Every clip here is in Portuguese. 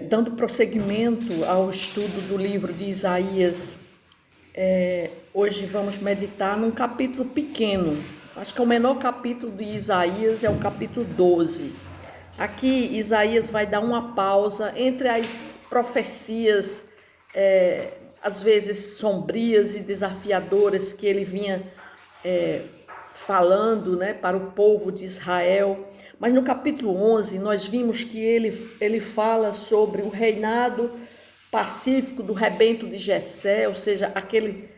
Dando prosseguimento ao estudo do livro de Isaías, hoje vamos meditar num capítulo pequeno. Acho que o menor capítulo de Isaías é o capítulo 12. Aqui Isaías vai dar uma pausa entre as profecias, às vezes sombrias e desafiadoras, que ele vinha falando, né, para o povo de Israel. Mas no capítulo 11 nós vimos que ele fala sobre o reinado pacífico do rebento de Jessé, ou seja, aquele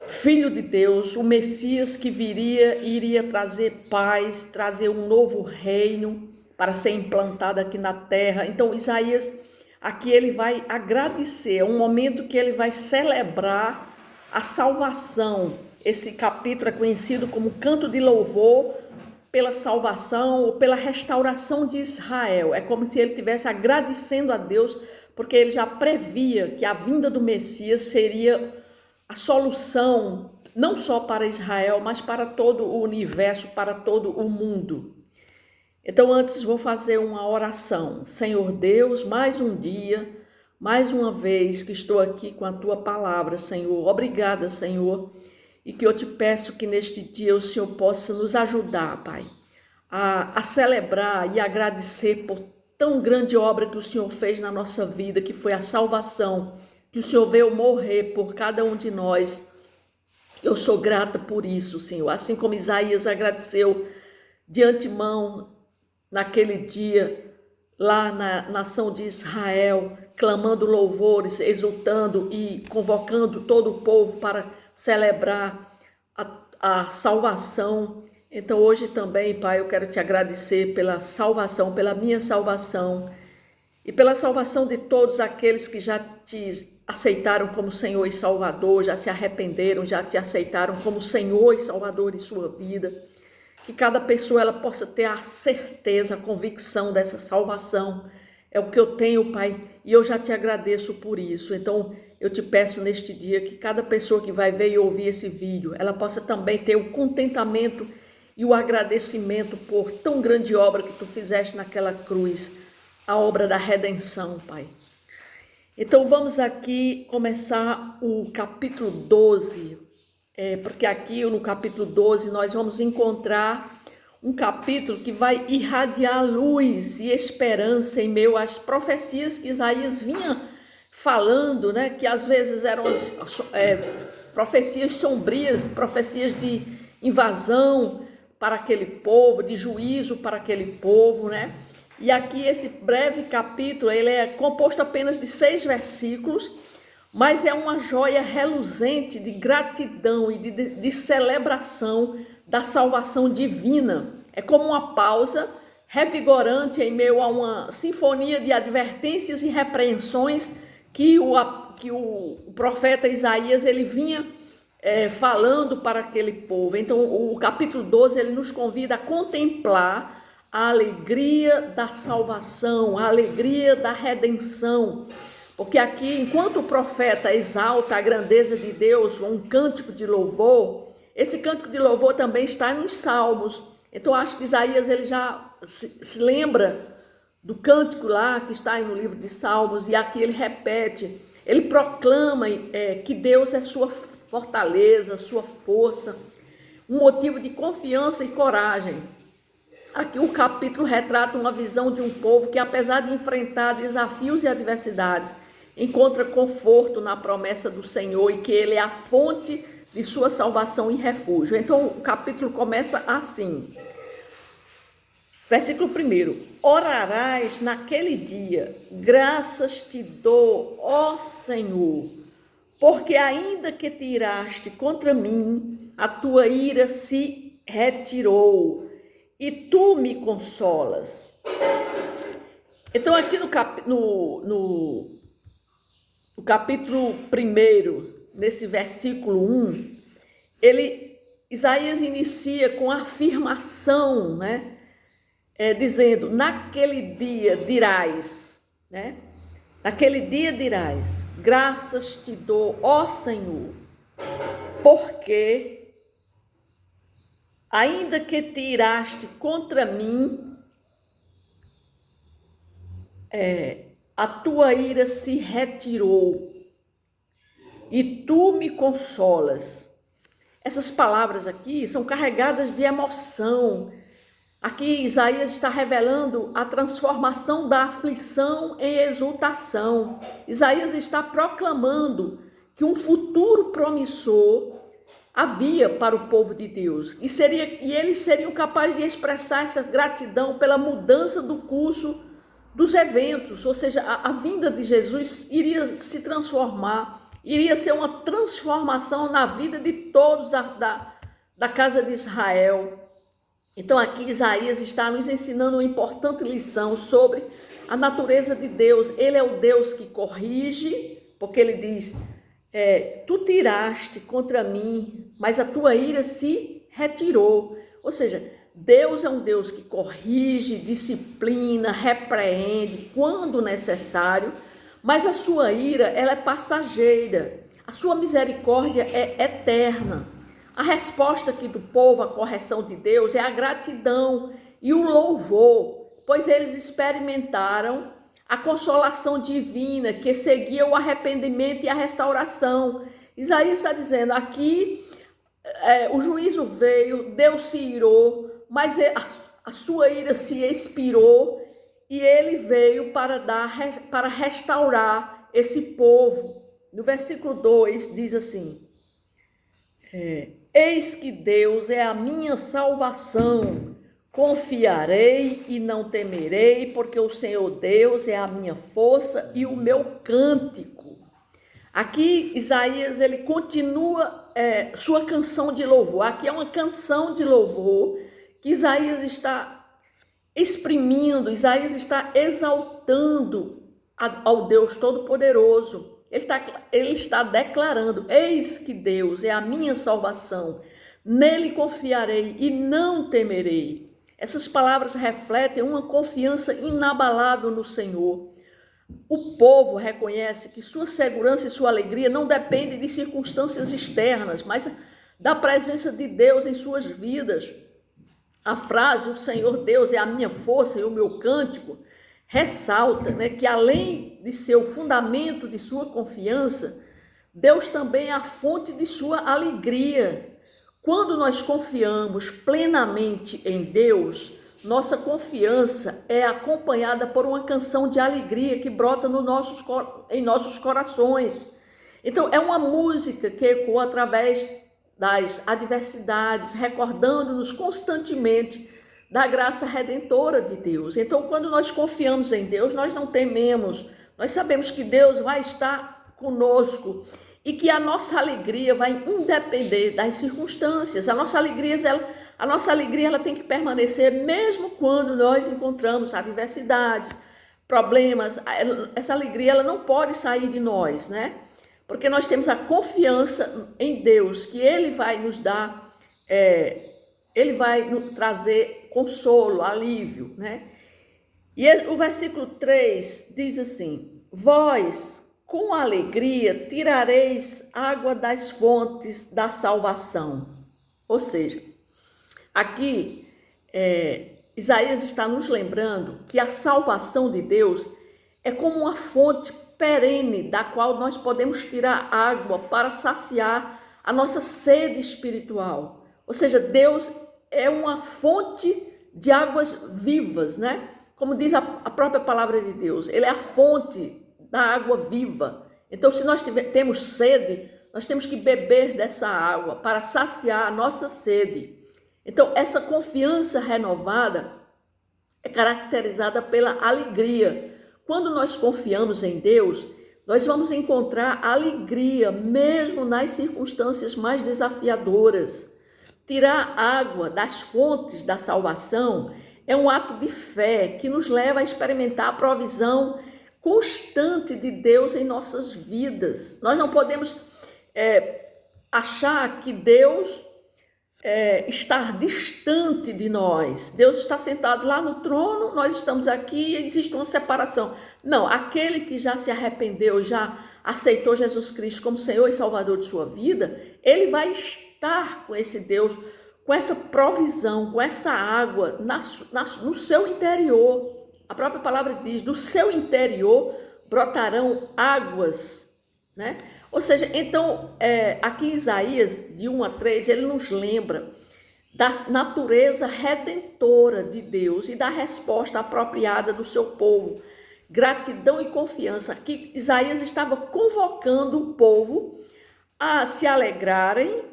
filho de Deus, o Messias que iria trazer paz, trazer um novo reino para ser implantado aqui na terra. Então Isaías, aqui ele vai agradecer, é um momento que ele vai celebrar a salvação. Esse capítulo é conhecido como canto de louvor pela salvação ou pela restauração de Israel. É como se ele estivesse agradecendo a Deus, porque ele já previa que a vinda do Messias seria a solução, não só para Israel, mas para todo o universo, para todo o mundo. Então, antes vou fazer uma oração. Senhor Deus, mais um dia, mais uma vez que estou aqui com a Tua palavra, Senhor. Obrigada, Senhor. E que eu te peço que neste dia o Senhor possa nos ajudar, Pai, a celebrar e agradecer por tão grande obra que o Senhor fez na nossa vida, que foi a salvação, que o Senhor veio morrer por cada um de nós. Eu sou grata por isso, Senhor. Assim como Isaías agradeceu de antemão naquele dia, lá na nação de Israel, clamando louvores, exultando e convocando todo o povo para celebrar a salvação. Então hoje também, Pai, eu quero te agradecer pela salvação, pela minha salvação e pela salvação de todos aqueles que já te aceitaram como Senhor e Salvador, já se arrependeram, já te aceitaram como Senhor e Salvador em sua vida. Que cada pessoa ela possa ter a certeza, a convicção dessa salvação. É o que eu tenho, Pai, e eu já te agradeço por isso. Então, eu te peço neste dia que cada pessoa que vai ver e ouvir esse vídeo, ela possa também ter o contentamento e o agradecimento por tão grande obra que tu fizeste naquela cruz, a obra da redenção, Pai. Então, vamos aqui começar o capítulo 12. Porque aqui no capítulo 12 nós vamos encontrar um capítulo que vai irradiar luz e esperança em meio às profecias que Isaías vinha falando, né? Que às vezes eram profecias sombrias, profecias de invasão para aquele povo, de juízo para aquele povo, né? E aqui esse breve capítulo, ele é composto apenas de 6 versículos, mas é uma joia reluzente de gratidão e de celebração da salvação divina. É como uma pausa revigorante em meio a uma sinfonia de advertências e repreensões que o profeta Isaías ele vinha falando para aquele povo. Então o capítulo 12 ele nos convida a contemplar a alegria da salvação, a alegria da redenção. Porque aqui, enquanto o profeta exalta a grandeza de Deus, um cântico de louvor, esse cântico de louvor também está nos Salmos. Então, acho que Isaías ele já se lembra do cântico lá que está aí no livro de Salmos, e aqui ele repete, ele proclama que Deus é sua fortaleza, sua força, um motivo de confiança e coragem. Aqui o capítulo retrata uma visão de um povo que, apesar de enfrentar desafios e adversidades, encontra conforto na promessa do Senhor e que Ele é a fonte de sua salvação e refúgio. Então o capítulo começa assim. Versículo 1. Orarás naquele dia, graças te dou, ó Senhor, porque ainda que te iraste contra mim, a tua ira se retirou e tu me consolas. Então aqui no capítulo 1, nesse versículo 1, Isaías inicia com afirmação, né? Dizendo, naquele dia dirás, né? Naquele dia dirás, graças te dou, ó Senhor, porque ainda que te iraste contra mim, a tua ira se retirou e tu me consolas. Essas palavras aqui são carregadas de emoção. Aqui Isaías está revelando a transformação da aflição em exultação. Isaías está proclamando que um futuro promissor havia para o povo de Deus. E eles seriam capazes de expressar essa gratidão pela mudança do curso dos eventos. Ou seja, a vinda de Jesus iria se transformar, iria ser uma transformação na vida de todos da casa de Israel. Então aqui Isaías está nos ensinando uma importante lição sobre a natureza de Deus. Ele é o Deus que corrige, porque ele diz, tu tiraste contra mim, mas a tua ira se retirou. Ou seja, Deus é um Deus que corrige, disciplina, repreende quando necessário, mas a sua ira, ela é passageira. A sua misericórdia é eterna. A resposta aqui do povo à correção de Deus é a gratidão e o louvor, pois eles experimentaram a consolação divina que seguia o arrependimento e a restauração. Isaías está dizendo aqui, o juízo veio, Deus se irou, mas a sua ira se expirou e ele veio para restaurar esse povo. No versículo 2 diz assim, eis que Deus é a minha salvação, confiarei e não temerei, porque o Senhor Deus é a minha força e o meu cântico. Aqui Isaías, ele continua sua canção de louvor. Aqui é uma canção de louvor que Isaías está exprimindo, Isaías está exaltando ao Deus Todo-Poderoso. Ele está declarando, eis que Deus é a minha salvação, nele confiarei e não temerei. Essas palavras refletem uma confiança inabalável no Senhor. O povo reconhece que sua segurança e sua alegria não dependem de circunstâncias externas, mas da presença de Deus em suas vidas. A frase, o Senhor Deus é a minha força e o meu cântico, ressalta, que além de ser o fundamento de sua confiança, Deus também é a fonte de sua alegria. Quando nós confiamos plenamente em Deus, nossa confiança é acompanhada por uma canção de alegria que brota em nossos corações. Então, é uma música que ecoa através das adversidades, recordando-nos constantemente da graça redentora de Deus. Então, quando nós confiamos em Deus, nós não tememos, nós sabemos que Deus vai estar conosco e que a nossa alegria vai independer das circunstâncias. A nossa alegria ela tem que permanecer mesmo quando nós encontramos adversidades, problemas. Essa alegria ela não pode sair de nós, Porque nós temos a confiança em Deus, que Ele vai nos dar, Ele vai nos trazer consolo, alívio, E o versículo 3 diz assim, vós com alegria tirareis água das fontes da salvação. Ou seja, aqui Isaías está nos lembrando que a salvação de Deus é como uma fonte perene da qual nós podemos tirar água para saciar a nossa sede espiritual. Ou seja, Deus é uma fonte de águas vivas, Como diz a própria palavra de Deus, Ele é a fonte da água viva. Então, se nós temos sede, nós temos que beber dessa água para saciar a nossa sede. Então, essa confiança renovada é caracterizada pela alegria. Quando nós confiamos em Deus, nós vamos encontrar alegria, mesmo nas circunstâncias mais desafiadoras. Tirar água das fontes da salvação é um ato de fé que nos leva a experimentar a provisão constante de Deus em nossas vidas. Nós não podemos achar que Deus está distante de nós. Deus está sentado lá no trono, nós estamos aqui e existe uma separação. Não, aquele que já se arrependeu, já aceitou Jesus Cristo como Senhor e Salvador de sua vida, ele vai estar com esse Deus, com essa provisão, com essa água no seu interior. A própria palavra diz, do seu interior brotarão águas, né? Ou seja, então, aqui em Isaías, de 1 a 3, ele nos lembra da natureza redentora de Deus e da resposta apropriada do seu povo. Gratidão e confiança. Aqui Isaías estava convocando o povo a se alegrarem,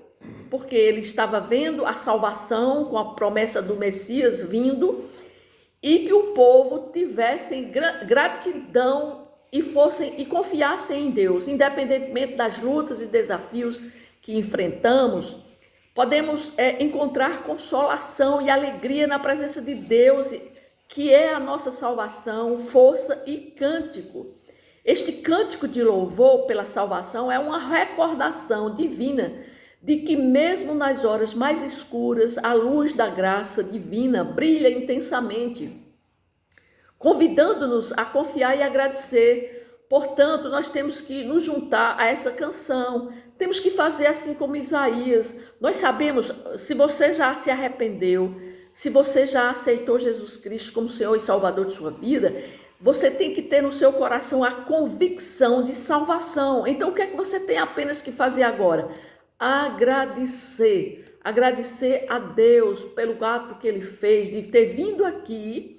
porque ele estava vendo a salvação com a promessa do Messias vindo, e que o povo tivesse gratidão e confiassem em Deus, independentemente das lutas e desafios que enfrentamos. Podemos encontrar consolação e alegria na presença de Deus, que é a nossa salvação, força e cântico. Este cântico de louvor pela salvação é uma recordação divina de que mesmo nas horas mais escuras, a luz da graça divina brilha intensamente, convidando-nos a confiar e agradecer. Portanto, nós temos que nos juntar a essa canção, temos que fazer assim como Isaías. Nós sabemos, se você já se arrependeu, se você já aceitou Jesus Cristo como Senhor e Salvador de sua vida, você tem que ter no seu coração a convicção de salvação. Então, o que é que você tem apenas que fazer agora? Agradecer a Deus pelo ato que ele fez de ter vindo aqui,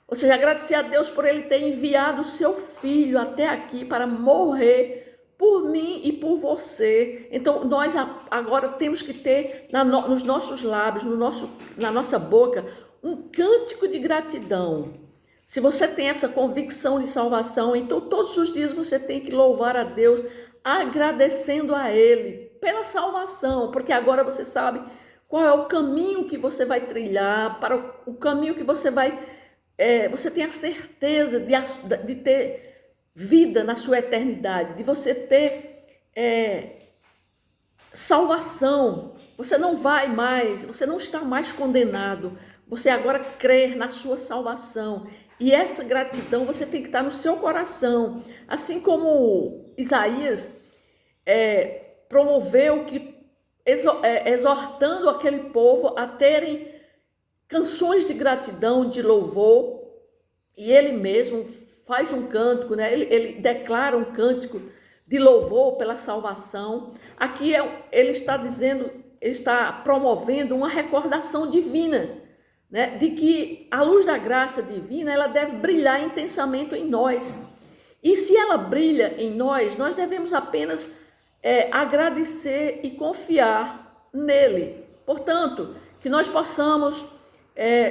ou seja, agradecer a Deus por ele ter enviado o seu filho até aqui para morrer por mim e por você. Então, nós agora temos que ter nos nossos lábios, na nossa boca, um cântico de gratidão. Se você tem essa convicção de salvação, então todos os dias você tem que louvar a Deus, agradecendo a Ele pela salvação, porque agora você sabe qual é o caminho que você vai trilhar, para o caminho que você vai... você tem a certeza de ter vida na sua eternidade, de você ter salvação. Você não está mais condenado, você agora crê na sua salvação. E essa gratidão você tem que estar no seu coração. Assim como Isaías promoveu, exortando aquele povo a terem canções de gratidão, de louvor, e ele mesmo faz um cântico, né? Ele declara um cântico de louvor pela salvação. Aqui ele está dizendo, ele está promovendo uma recordação divina, né? De que a luz da graça divina, ela deve brilhar intensamente em nós. E se ela brilha em nós, nós devemos apenas agradecer e confiar nele. Portanto, que nós possamos,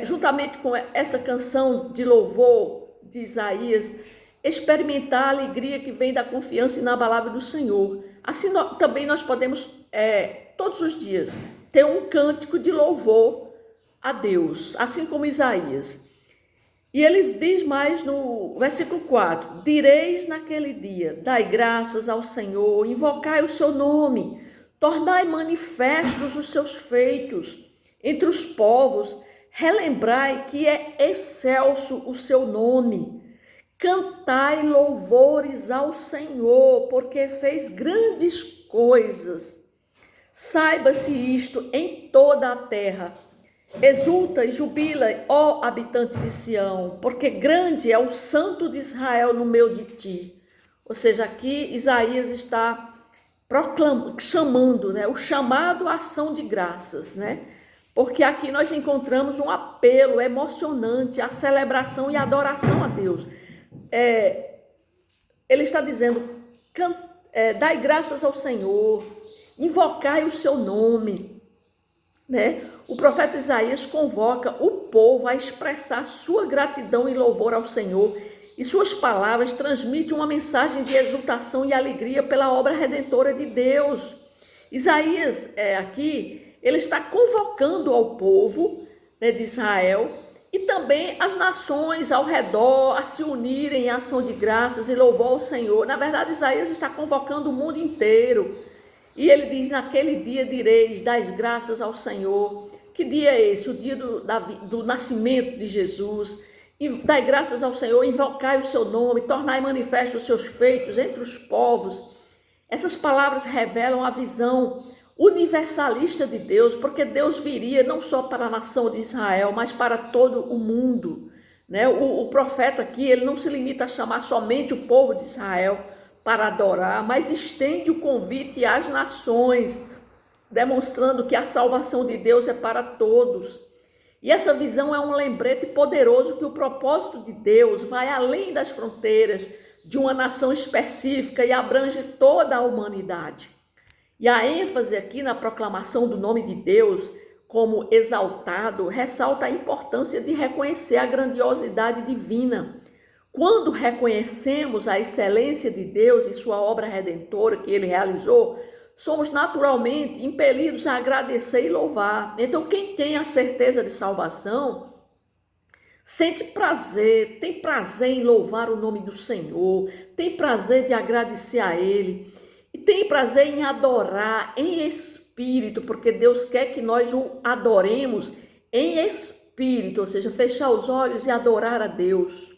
juntamente com essa canção de louvor de Isaías, experimentar a alegria que vem da confiança inabalável do Senhor. Assim também nós podemos, todos os dias, ter um cântico de louvor a Deus, assim como Isaías. E ele diz mais no versículo 4, direis naquele dia, dai graças ao Senhor, invocai o seu nome, tornai manifestos os seus feitos entre os povos, relembrai que é excelso o seu nome, cantai louvores ao Senhor, porque fez grandes coisas. Saiba-se isto em toda a terra. Exulta e jubila, ó habitante de Sião, porque grande é o Santo de Israel no meio de ti. Ou seja, aqui Isaías está chamando, né? O chamado à ação de graças, né? Porque aqui nós encontramos um apelo emocionante à celebração e adoração a Deus. Ele está dizendo, dai graças ao Senhor, invocai o seu nome, né? O profeta Isaías convoca o povo a expressar sua gratidão e louvor ao Senhor, e suas palavras transmitem uma mensagem de exultação e alegria pela obra redentora de Deus. Isaías, aqui, ele está convocando ao povo, né, de Israel e também as nações ao redor a se unirem em ação de graças e louvor ao Senhor. Na verdade, Isaías está convocando o mundo inteiro. E ele diz, naquele dia direis, dais graças ao Senhor. Que dia é esse? O dia do nascimento de Jesus. E dai graças ao Senhor, invocai o seu nome, tornai manifesto os seus feitos entre os povos. Essas palavras revelam a visão universalista de Deus, porque Deus viria não só para a nação de Israel, mas para todo o mundo. né? O profeta aqui, ele não se limita a chamar somente o povo de Israel para adorar, mas estende o convite às nações, demonstrando que a salvação de Deus é para todos. E essa visão é um lembrete poderoso que o propósito de Deus vai além das fronteiras de uma nação específica e abrange toda a humanidade. E a ênfase aqui na proclamação do nome de Deus como exaltado ressalta a importância de reconhecer a grandiosidade divina. Quando reconhecemos a excelência de Deus e sua obra redentora que ele realizou, somos naturalmente impelidos a agradecer e louvar. Então, quem tem a certeza de salvação, sente prazer, tem prazer em louvar o nome do Senhor, tem prazer de agradecer a Ele, e tem prazer em adorar em espírito, porque Deus quer que nós o adoremos em espírito, ou seja, fechar os olhos e adorar a Deus.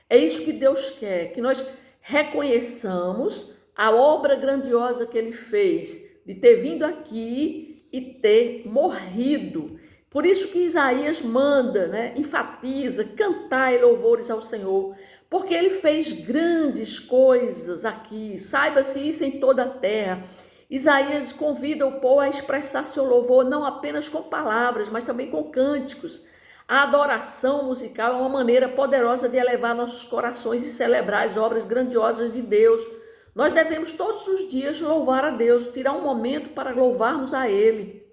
É isso que Deus quer, que nós reconheçamos a obra grandiosa que ele fez, de ter vindo aqui e ter morrido. Por isso que Isaías manda, né, enfatiza, cantai louvores ao Senhor, porque ele fez grandes coisas aqui, saiba-se isso em toda a terra. Isaías convida o povo a expressar seu louvor não apenas com palavras, mas também com cânticos. A adoração musical é uma maneira poderosa de elevar nossos corações e celebrar as obras grandiosas de Deus. Nós devemos todos os dias louvar a Deus, tirar um momento para louvarmos a Ele.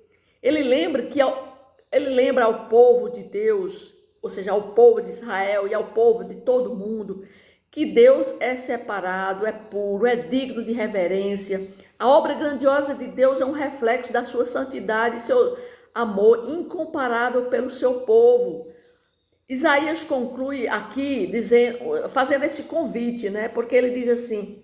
Ele lembra ao povo de Deus, ou seja, ao povo de Israel e ao povo de todo mundo, que Deus é separado, é puro, é digno de reverência. A obra grandiosa de Deus é um reflexo da sua santidade e seu amor incomparável pelo seu povo. Isaías conclui aqui fazendo esse convite, né? Porque ele diz assim: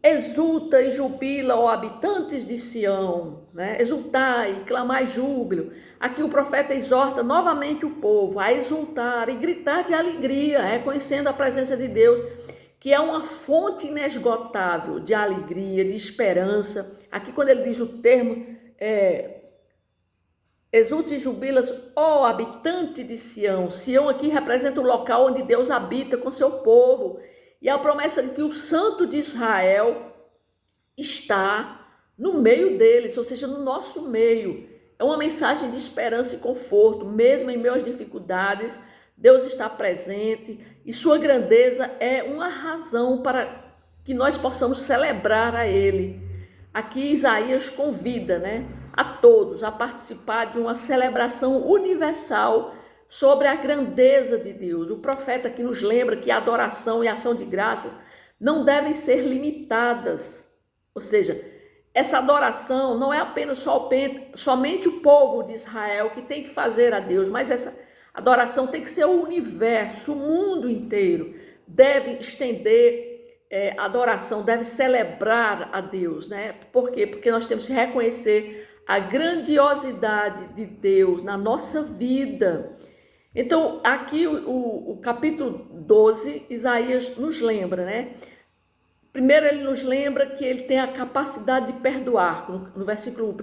exulta e jubila, ó habitantes de Sião, né? Exultai, clamai júbilo. Aqui o profeta exorta novamente o povo a exultar e gritar de alegria, reconhecendo a presença de Deus, que é uma fonte inesgotável de alegria, de esperança. Aqui quando ele diz o termo exulte e jubilas, ó habitante de Sião. Sião aqui representa o local onde Deus habita com seu povo. E a promessa de que o Santo de Israel está no meio deles, ou seja, no nosso meio. É uma mensagem de esperança e conforto, mesmo em meio às dificuldades, Deus está presente e sua grandeza é uma razão para que nós possamos celebrar a Ele. Aqui Isaías convida, né, a todos a participar de uma celebração universal sobre a grandeza de Deus. O profeta aqui nos lembra que a adoração e a ação de graças não devem ser limitadas. Ou seja, essa adoração não é apenas somente o povo de Israel que tem que fazer a Deus, mas essa adoração tem que ser o universo, o mundo inteiro deve estender a adoração, deve celebrar a Deus, né? Por quê? Porque nós temos que reconhecer a grandiosidade de Deus na nossa vida. Então, aqui o capítulo 12, Isaías nos lembra, né? Primeiro, ele nos lembra que ele tem a capacidade de perdoar. No versículo 1,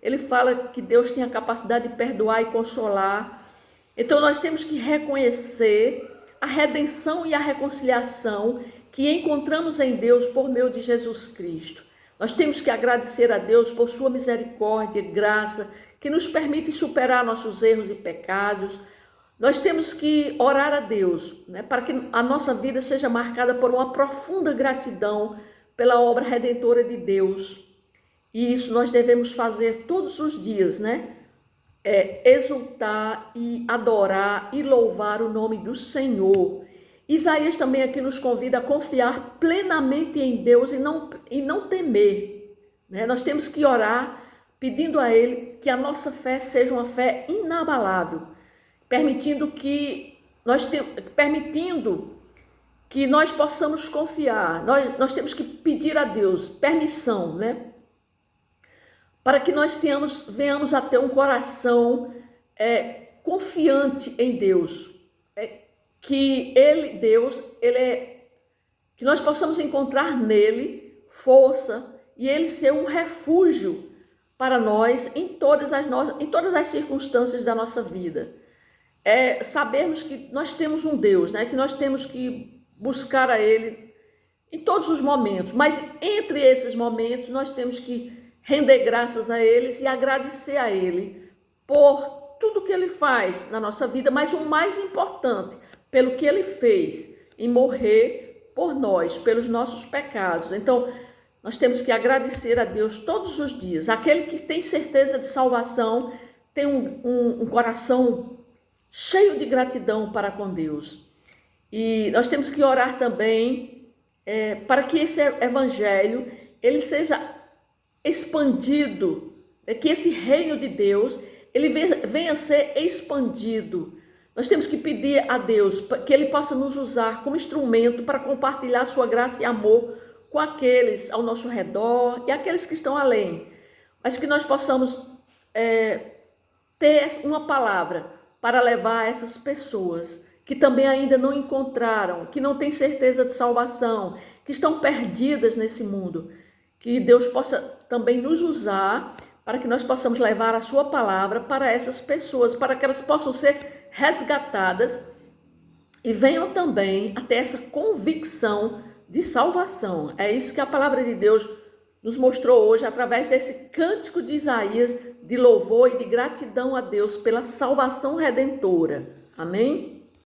ele fala que Deus tem a capacidade de perdoar e consolar. Então, nós temos que reconhecer a redenção e a reconciliação que encontramos em Deus por meio de Jesus Cristo. Nós temos que agradecer a Deus por sua misericórdia e graça, que nos permite superar nossos erros e pecados. Nós temos que orar a Deus, né, para que a nossa vida seja marcada por uma profunda gratidão pela obra redentora de Deus. E isso nós devemos fazer todos os dias, né? Exultar e adorar e louvar o nome do Senhor. Isaías também aqui nos convida a confiar plenamente em Deus e não temer, né? Nós temos que orar pedindo a Ele que a nossa fé seja uma fé inabalável, permitindo que nós possamos confiar. Nós temos que pedir a Deus permissão, né? Para que nós venhamos a ter um coração confiante em Deus. Que que nós possamos encontrar nele força e ele ser um refúgio para nós em todas as circunstâncias da nossa vida. é sabermos que nós temos um Deus, né? Que nós temos que buscar a Ele em todos os momentos, mas entre esses momentos nós temos que render graças a eles e agradecer a Ele por tudo que Ele faz na nossa vida, mas o mais importante, pelo que Ele fez em morrer por nós, pelos nossos pecados. Então, nós temos que agradecer a Deus todos os dias. Aquele que tem certeza de salvação tem um coração cheio de gratidão para com Deus. E nós temos que orar também para que esse evangelho ele seja expandido, que esse reino de Deus ele venha a ser expandido. Nós temos que pedir a Deus que Ele possa nos usar como instrumento para compartilhar sua graça e amor com aqueles ao nosso redor e aqueles que estão além. Mas que nós possamos ter uma palavra para levar a essas pessoas que também ainda não encontraram, que não têm certeza de salvação, que estão perdidas nesse mundo. Que Deus possa também nos usar para que nós possamos levar a sua palavra para essas pessoas, para que elas possam ser resgatadas e venham também a ter essa convicção de salvação. É isso que a palavra de Deus nos mostrou hoje através desse cântico de Isaías de louvor e de gratidão a Deus pela salvação redentora. Amém?